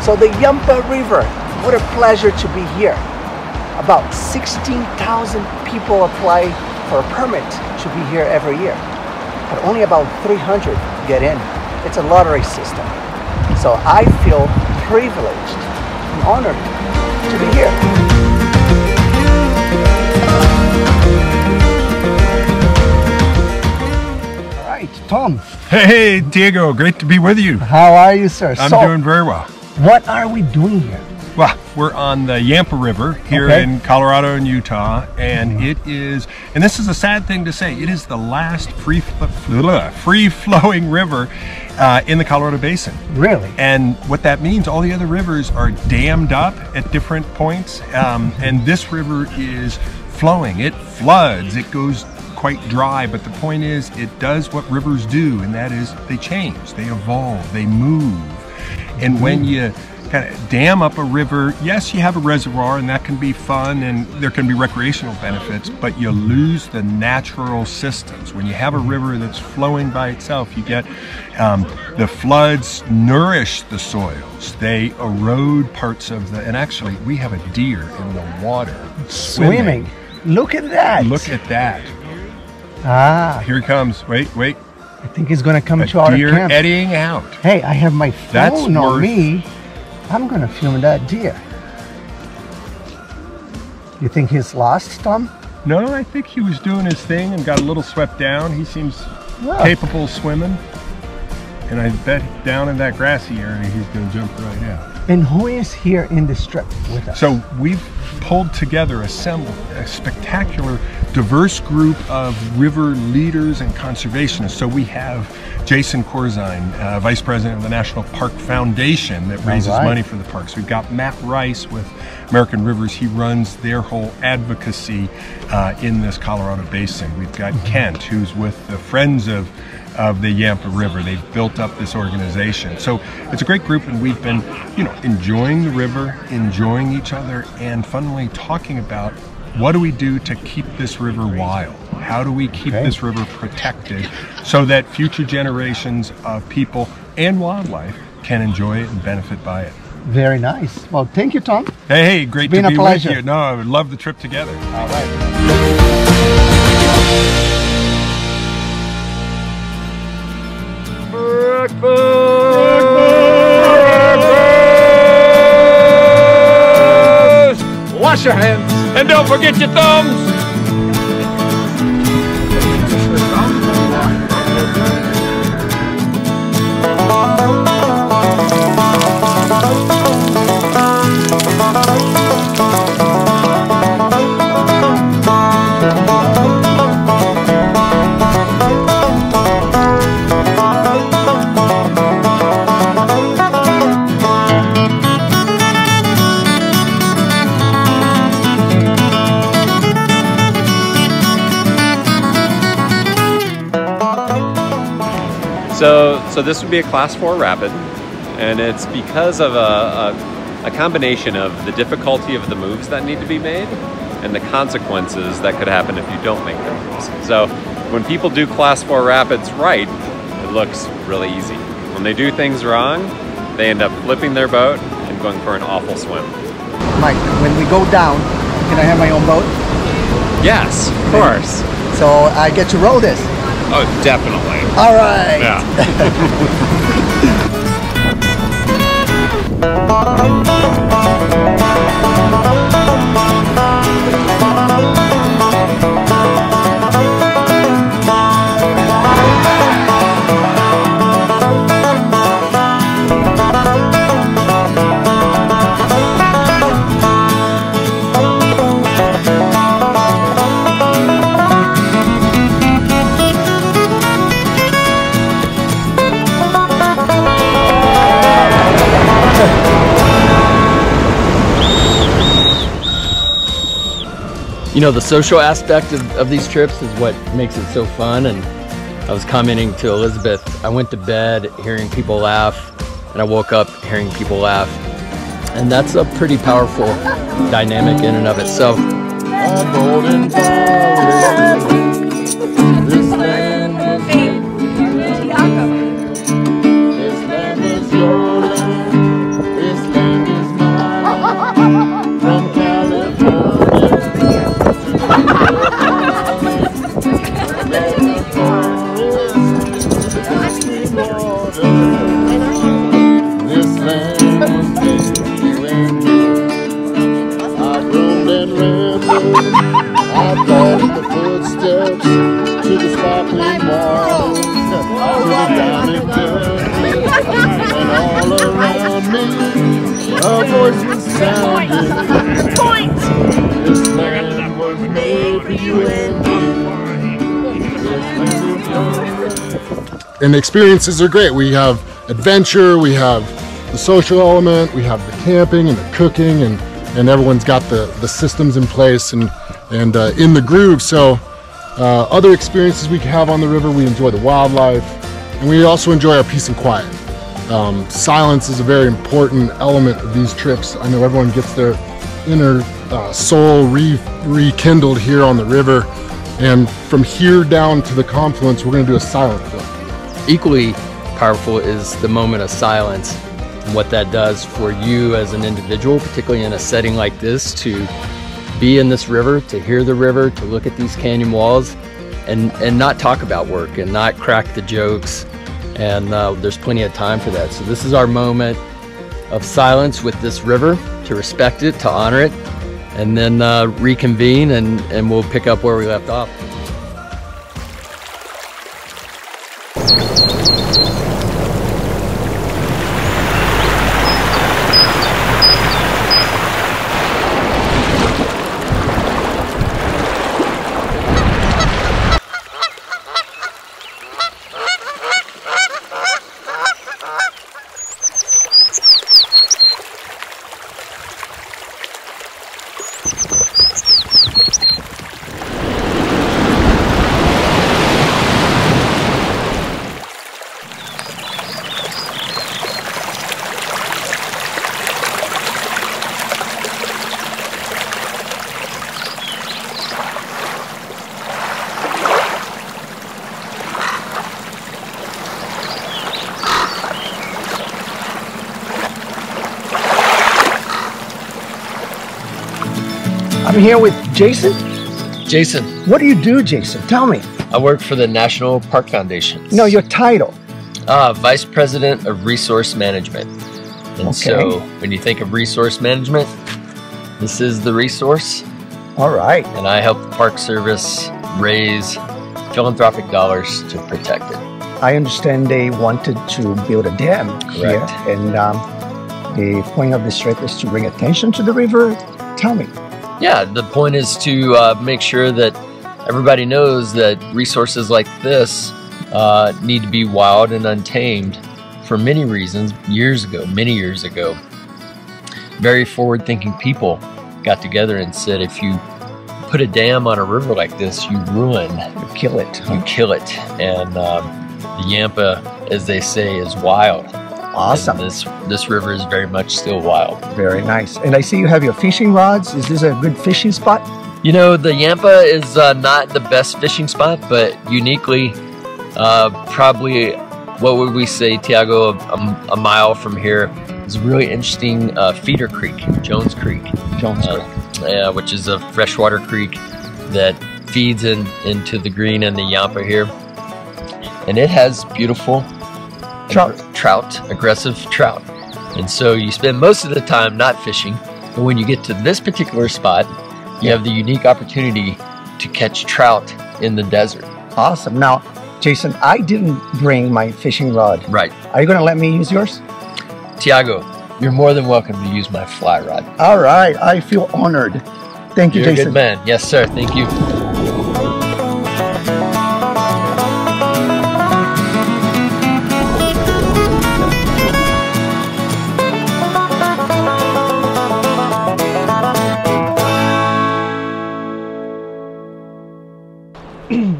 So the Yampa River, what a pleasure to be here. About 16,000 people apply for a permit to be here every year, but only about 300 get in. It's a lottery system. So I feel privileged and honored to be here. All right, Tom. Hey, Diego, great to be with you. How are you, sir? I'm doing very well. What are we doing here? Well, we're on the Yampa River here in Colorado and Utah, and it is, and this is a sad thing to say, it is the last free-flowing river in the Colorado Basin. Really? And what that means, all the other rivers are dammed up at different points, and this river is flowing. It floods, it goes quite dry, but the point is it does what rivers do, and that is they change, they evolve, they move. And when you kind of dam up a river, yes, you have a reservoir and that can be fun and there can be recreational benefits, but you lose the natural systems. When you have a river that's flowing by itself, you get the floods nourish the soils. They erode parts of the, and actually we have a deer in the water swimming. Look at that. Look at that. Ah. Here he comes. Wait. I think he's going to come to our camp. Deer eddying out. Hey, I have my phone on me. I'm going to film that deer. You think he's lost, Tom? No, I think he was doing his thing and got a little swept down. He seems capable of swimming. And I bet down in that grassy area, he's going to jump right out. And who is here in this trip with us? So we've pulled together, assembled a spectacular, diverse group of river leaders and conservationists. So we have Jason Corzine, Vice President of the National Park Foundation that raises money for the parks. We've got Matt Rice with American Rivers. He runs their whole advocacy in this Colorado Basin. We've got Kent, who's with the Friends of the Yampa River. They've built up this organization. So it's a great group, and we've been, enjoying the river, enjoying each other, and funnily talking about what do we do to keep this river wild? How do we keep this river protected so that future generations of people and wildlife can enjoy it and benefit by it? Very nice. Well, thank you, Tom. Hey, great to be with you. No, I would love the trip together. All right. Breakfast! Wash your hands and don't forget your thumbs. So this would be a Class 4 rapid, and it's because of a combination of the difficulty of the moves that need to be made and the consequences that could happen if you don't make the moves. So when people do Class 4 rapids right, it looks really easy. When they do things wrong, they end up flipping their boat and going for an awful swim. Mike, when we go down, can I have my own boat? Yes, of course. So I get to row this? Oh, definitely. All right. Yeah. The social aspect of these trips is what makes it so fun. And I was commenting to Elizabeth, I went to bed hearing people laugh, and I woke up hearing people laugh. And that's a pretty powerful dynamic in and of itself. This land was yours. This land voices sounded. Point! This land was made for you and me. And the experiences are great. We have adventure, we have the social element, we have the camping and the cooking, and everyone's got the systems in place and in the groove. So other experiences we can have on the river, we enjoy the wildlife, and we also enjoy our peace and quiet. Silence is a very important element of these trips. I know everyone gets their inner soul rekindled here on the river, and from here down to the confluence, we're going to do a silent film. Equally powerful is the moment of silence and what that does for you as an individual, particularly in a setting like this, to be in this river, to hear the river, to look at these canyon walls and not talk about work and not crack the jokes. And there's plenty of time for that. So this is our moment of silence with this river, to respect it, to honor it, and then reconvene and we'll pick up where we left off. I'm here with Jason. Jason. What do you do, Jason? Tell me. I work for the National Park Foundation. No, your title. Vice President of Resource Management. And so when you think of resource management, this is the resource. All right. And I help the Park Service raise philanthropic dollars to protect it. I understand they wanted to build a dam here. And the point of this trip is to bring attention to the river. Tell me. Yeah, the point is to make sure that everybody knows that resources like this need to be wild and untamed for many reasons. Many years ago, very forward-thinking people got together and said, if you put a dam on a river like this, you ruin. You kill it. You kill it. And the Yampa, as they say, is wild. Awesome. And this river is very much still wild. Very nice. And I see you have your fishing rods. Is this a good fishing spot? You know, the Yampa is not the best fishing spot, but uniquely, probably, what would we say, Tiago, a mile from here is a really interesting feeder creek, Jones Creek. Which is a freshwater creek that feeds into the Green and the Yampa here. And it has beautiful trout, aggressive trout. And so you spend most of the time not fishing, but when you get to this particular spot, you have the unique opportunity to catch trout in the desert. Awesome. Now, Jason, I didn't bring my fishing rod. Right. Are you going to let me use yours? Tiago, you're more than welcome to use my fly rod. All right. I feel honored. Thank you, Jason. Jason. You're a good man. Yes, sir. Thank you.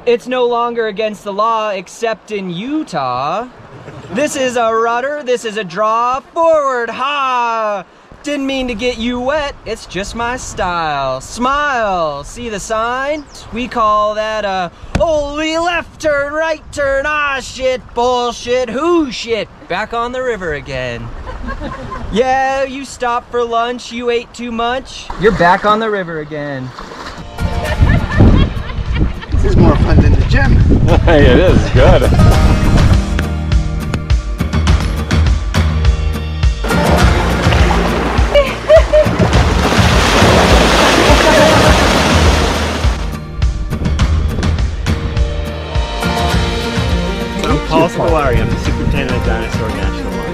It's no longer against the law except in Utah. This is a rudder, this is a draw, forward, ha! Didn't mean to get you wet, it's just my style. Smile, see the sign? We call that a holy left turn, right turn, ah shit, bullshit, who shit? Back on the river again. Yeah, you stopped for lunch, you ate too much. You're back on the river again. This is more fun than the gym. It is good. I'm Paul Scolari. I'm the Superintendent of Dinosaur National Park.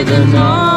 living on.